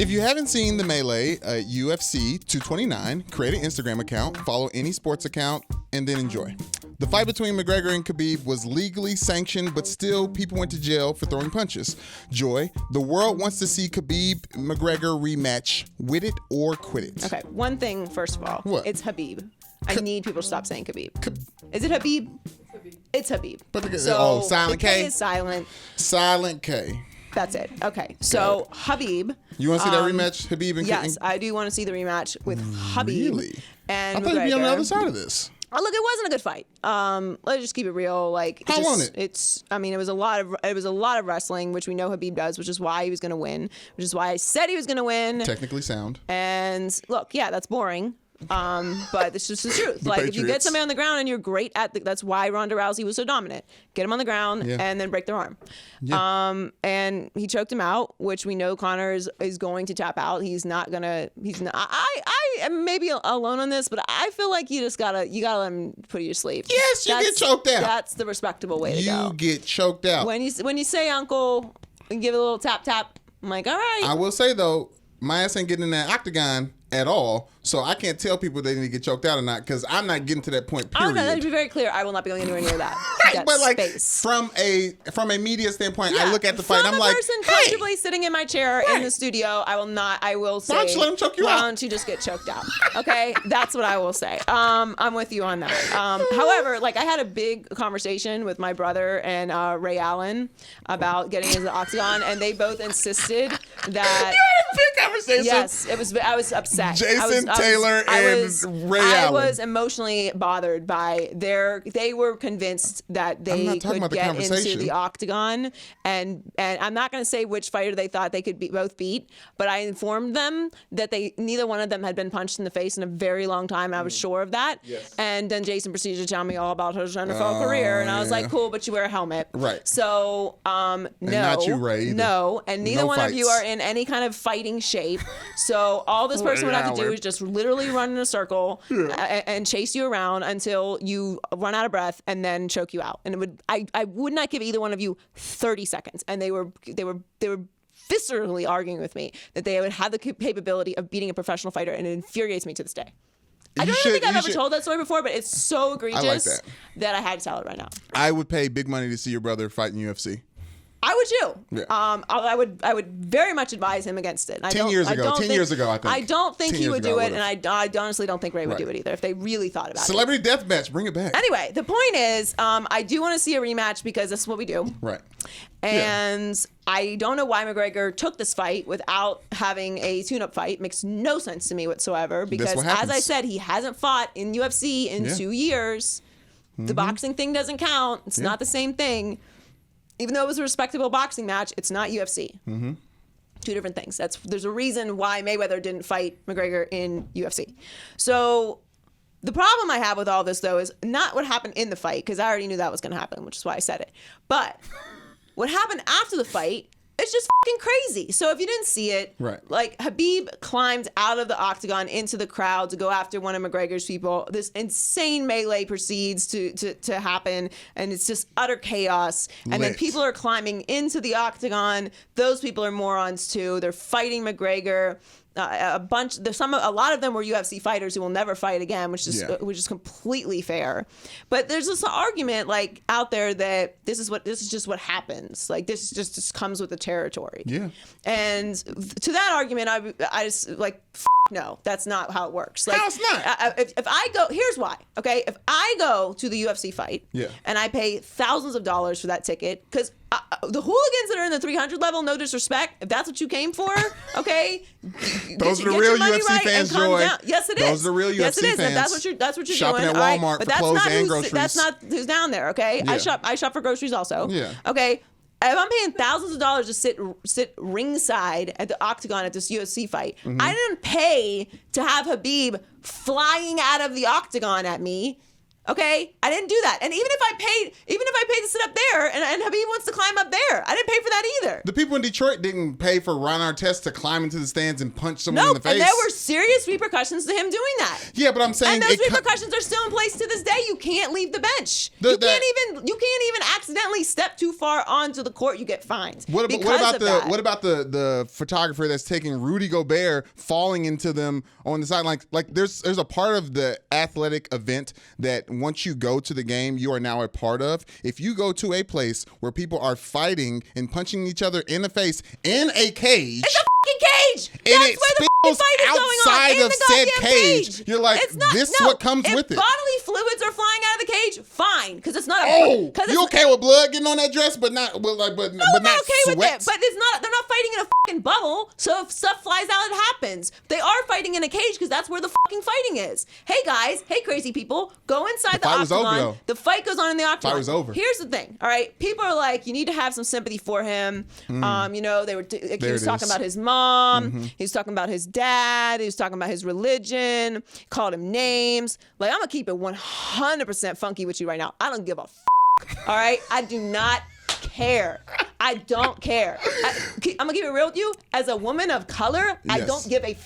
If you haven't seen the melee, UFC 229, create an Instagram account, follow any sports account, and then enjoy. The fight between McGregor and Khabib was legally sanctioned, but still people went to jail for throwing punches. Joy, the world wants to see Khabib-McGregor rematch. With it or quit it. Okay, one thing first of all. What? It's Khabib. I need people to stop saying Khabib. Is it Khabib? It's Khabib. But so silent the K is silent. Silent K. That's it. Okay, so Khabib. You want to see that rematch, Khabib and Yes, I do want to see the rematch with Khabib. Really? And I thought you'd be on the other side of this. Oh, look, it wasn't a good fight. Let's just keep it real. Like, How on it? It's. I mean, it was a lot of wrestling, which we know Khabib does, which is why he was going to win. Which is why I said he was going to win. Technically sound. And look, yeah, that's boring. But it's just the truth. Like, if you get somebody on the ground and you're great at that's why Ronda Rousey was so dominant. Get him on the ground and then break their arm. Yeah. And he choked him out, which we know Conor is going to tap out. He's not. I am maybe alone on this, but I feel like you gotta let him put you to sleep. Yes, you get choked out. That's the respectable way to go. You get choked out. When you say uncle and give it a little tap tap, I'm like, all right. I will say though, my ass ain't getting in that octagon at all, so I can't tell people they need to get choked out or not because I'm not getting to that point. Period. Oh no, to be very clear, I will not be going anywhere near that. Right, but like from a media standpoint, I look at the fight. I'm like, person comfortably sitting in my chair in the studio, I will not. I will say, why don't you let him choke you out? Why don't you just get choked out? Okay, that's what I will say. I'm with you on that. However, like I had a big conversation with my brother and Ray Allen about getting into the octagon, and they both insisted that. You had a big conversation. Yes, it was. I was upset. Jason Taylor and Ray Allen. I was emotionally bothered by they were convinced that they could get into the octagon, and I'm not going to say which fighter they thought they could both beat, but I informed them that neither one of them had been punched in the face in a very long time. I was sure of that. Yes. And then Jason proceeded to tell me all about his NFL career, and I was like, cool, but you wear a helmet. Right. So, no. Not you, Ray. Either. No, and neither one of you are in any kind of fighting shape. So all this person would have to do is just literally run in a circle and chase you around until you run out of breath and then choke you out. And I would not give either one of you 30 seconds. And they were viscerally arguing with me that they would have the capability of beating a professional fighter, and it infuriates me to this day. I don't think I've ever told that story before, but it's so egregious that I had to tell it right now. I would pay big money to see your brother fight in UFC. I would too. Yeah. I would very much advise him against it. 10 years ago, I think. I don't think he would do it, and I honestly don't think Ray would do it either if they really thought about it. Celebrity deathmatch, bring it back. Anyway, the point is, I do want to see a rematch because that's what we do. Right. And I don't know why McGregor took this fight without having a tune-up fight. Makes no sense to me whatsoever because, as I said, he hasn't fought in UFC in 2 years. Mm-hmm. The boxing thing doesn't count. It's not the same thing. Even though it was a respectable boxing match, it's not UFC. Mm-hmm. Two different things. There's a reason why Mayweather didn't fight McGregor in UFC. So the problem I have with all this, though, is not what happened in the fight, because I already knew that was going to happen, which is why I said it. But what happened after the fight, it's just fucking crazy. So if you didn't see it, like Khabib climbed out of the octagon into the crowd to go after one of McGregor's people. This insane melee proceeds to happen, and it's just utter chaos. And then people are climbing into the octagon. Those people are morons too. They're fighting McGregor. A lot of them were UFC fighters who will never fight again, which is completely fair. But there's this argument like out there that this is just what happens. Like this just comes with the territory. Yeah. And to that argument, I just like no, that's not how it works. Like, how it's not? If I go, here's why. Okay, if I go to the UFC fight, and I pay thousands of dollars for that ticket, because the hooligans that are in the 300 level, no disrespect, if that's what you came for, okay, those are the real UFC fans, Joy. Yes, it is. Those are the real UFC fans. Yes, it is. If that's what you're shopping doing. Shopping at Walmart for clothes and groceries. That's not who's down there. Okay, I shop for groceries also. Yeah. Okay. If I'm paying thousands of dollars to sit ringside at the octagon at this UFC fight, I didn't pay to have Khabib flying out of the octagon at me. Okay, I didn't do that, and even if I paid to sit up there, and Khabib wants to climb up there, I didn't pay for that either. The people in Detroit didn't pay for Ron Artest to climb into the stands and punch someone in the face. And there were serious repercussions to him doing that. Yeah, but I'm saying, and those repercussions are still in place to this day. You can't leave the bench. You can't even accidentally step too far onto the court. You get fined. What about the photographer that's taking Rudy Gobert falling into them on the sideline? Like there's a part of the athletic event that once you go to the game, you are now a part of. If you go to a place where people are fighting and punching each other in the face in a cage, it's a fucking cage. That's where the fucking fight is going on. In of the said goddamn cage. You're like, this is what comes with it. If bodily fluids are flying out of the cage, fine, because it's not. You okay with blood getting on that dress, but not okay with it. But it's not. They're not fighting in a fucking bubble. So if stuff flies out, it happens. They are fighting in a cage because that's where the fucking fighting is. Hey guys, hey crazy people, go inside the octagon. The fight goes on in the octagon. The fight was over. Here's the thing. All right, people are like, you need to have some sympathy for him. He was talking about his mom. Mm-hmm. He was talking about his dad. He was talking about his religion. Called him names. Like, I'm gonna keep it 100% funky with you right now. I don't give a all right? I do not care. I don't care. I'm gonna keep it real with you. As a woman of color, I don't give a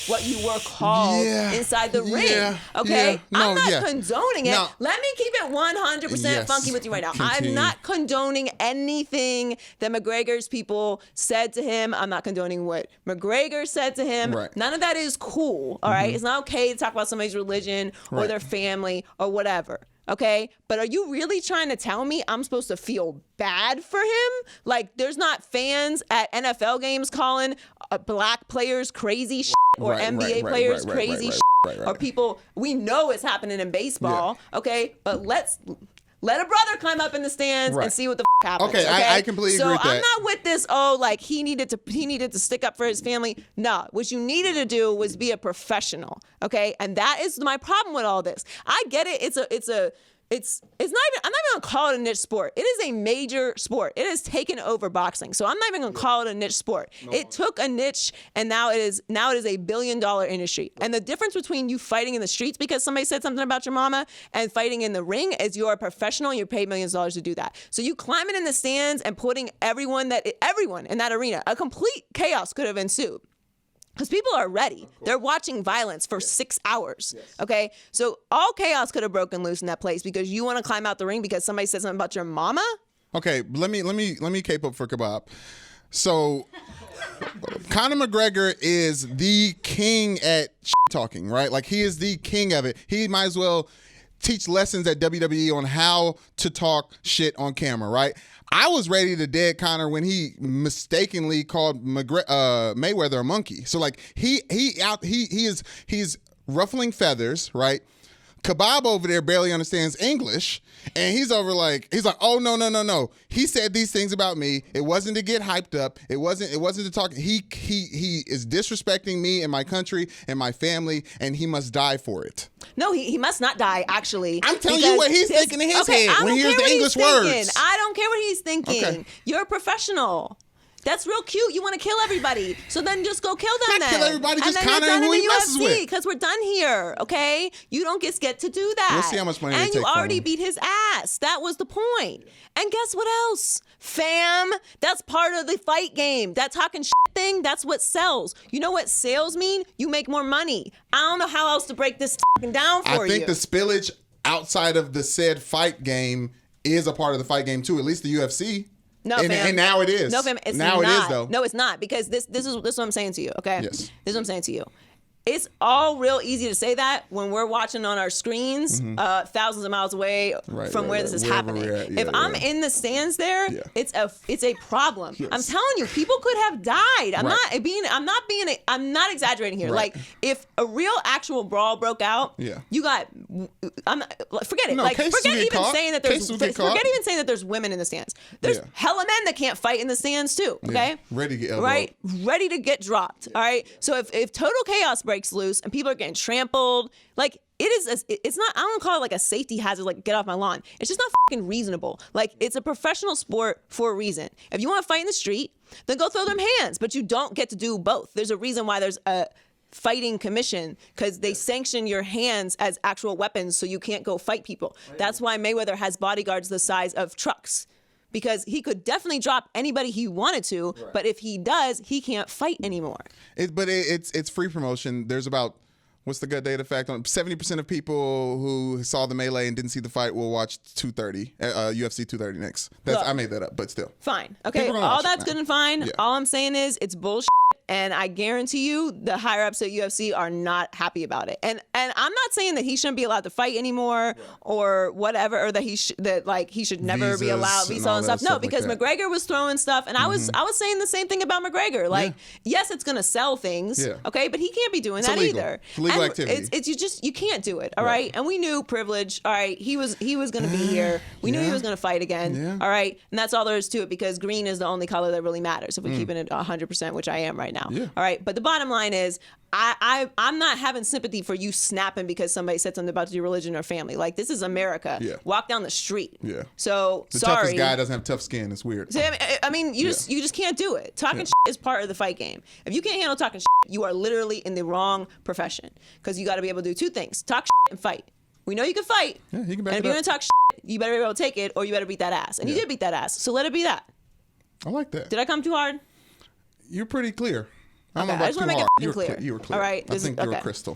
what you were called inside the ring. Okay? I'm not condoning it. No. Let me keep it 100% funky with you right now. Continue. I'm not condoning anything that McGregor's people said to him. I'm not condoning what McGregor said to him. Right. None of that is cool, all right? It's not okay to talk about somebody's religion or their family or whatever. Okay, but are you really trying to tell me I'm supposed to feel bad for him? Like, there's not fans at NFL games calling black players crazy shit or NBA players crazy shit or people. We know it's happening in baseball. Okay, but let a brother climb up in the stands and see what the happens. Okay, I completely agree with that. So I'm not with this, like he needed to stick up for his family. No, what you needed to do was be a professional, okay? And that is my problem with all this. I get it. It's not even, I'm not even gonna call it a niche sport. It is a major sport. It has taken over boxing. So I'm not even gonna call it a niche sport. It took a niche and now it is a $1 billion industry. And the difference between you fighting in the streets because somebody said something about your mama and fighting in the ring is you're a professional and you're paid millions of dollars to do that. So you climbing in the stands and putting everyone in that arena, a complete chaos could have ensued. Because people are ready. They're watching violence for 6 hours. Okay? So all chaos could have broken loose in that place because you want to climb out the ring because somebody said something about your mama? Okay, let me cape up for Kebab. So Conor McGregor is the king at talking, right? Like, he is the king of it. He might as well teach lessons at WWE on how to talk shit on camera, right? I was ready to dead Conor when he mistakenly called Mayweather a monkey. So like he's ruffling feathers, right? Kebab over there barely understands English, and he's like, oh no. He said these things about me. It wasn't to get hyped up. It wasn't to talk. He is disrespecting me and my country and my family, and he must die for it. No, he must not die, actually. I'm telling you what he's thinking in his head when he hears the English words. I don't care what he's thinking. Okay. You're a professional. That's real cute. You want to kill everybody. So then just go kill them Not then. kill everybody, just Conor who he messes with. Because we're done here, okay? You don't get to do that. We'll see how much money they take And you from already him. beat his ass. That was the point. And guess what else? Fam, that's part of the fight game. That talking shit thing, that's what sells. You know what sales mean? You make more money. I don't know how else to break this down for you. I think the spillage outside of the said fight game is a part of the fight game too, at least the UFC. No, fam. And now it is. No, fam. It's now not. It is, though. No, it's not. Because this is what I'm saying to you, okay? Yes. This is what I'm saying to you. It's all real easy to say that when we're watching on our screens thousands of miles away from where this is happening. If I'm in the stands there, it's a problem. Yes. I'm telling you, people could have died. I'm not exaggerating here. Right. Like, if a real actual brawl broke out, you got forget it. No, like, forget even saying that there's women in the stands. There's hella men that can't fight in the stands too. Okay, ready to get elbowed. Ready to get dropped. All right. So if total chaos breaks loose and people are getting trampled, like, it's not, I don't call it like a safety hazard, like get off my lawn. It's just not fucking reasonable. Like, it's a professional sport for a reason. If you want to fight in the street, then go throw them hands, but you don't get to do both. There's a reason why there's a fighting commission because they sanction your hands as actual weapons, so you can't go fight people. That's why Mayweather has bodyguards the size of trucks. Because he could definitely drop anybody he wanted to, but if he does, he can't fight anymore. It's free promotion. There's about, what's the gut data fact on 70% of people who saw the melee and didn't see the fight will watch 230, UFC 230 next. I made that up, but still. Fine. Okay, all that's good and fine. Yeah. All I'm saying is it's bullshit. And I guarantee you the higher ups at UFC are not happy about it. And I'm not saying that he shouldn't be allowed to fight anymore or whatever, or that he should never be allowed visa and stuff. No, because like McGregor was throwing stuff, and I was saying the same thing about McGregor. Like, yes, it's gonna sell things, okay, but he can't be doing that either. It's illegal activity. It's you can't do it, all right? And we knew privilege, all right. He was gonna be here. We knew he was gonna fight again, all right. And that's all there is to it, because green is the only color that really matters if we're keeping it 100%, which I am right now. Yeah. All right. But the bottom line is I'm not having sympathy for you snapping because somebody said something about your religion or family. Like, this is America. Yeah. Walk down the street. Yeah. So the sorry. toughest guy doesn't have tough skin. It's weird. So, I mean, you just can't do it. Talking shit is part of the fight game. If you can't handle talking shit, you are literally in the wrong profession, because you got to be able to do two things: talk shit and fight. We know you can fight. Yeah, you can back it up. And if you're gonna talk shit, you better be able to take it, or you better beat that ass. And you did beat that ass. So let it be that. I like that. Did I come too hard? You're pretty clear. Okay, I just want to make it clear. You were clear. All right. I think you were crystal.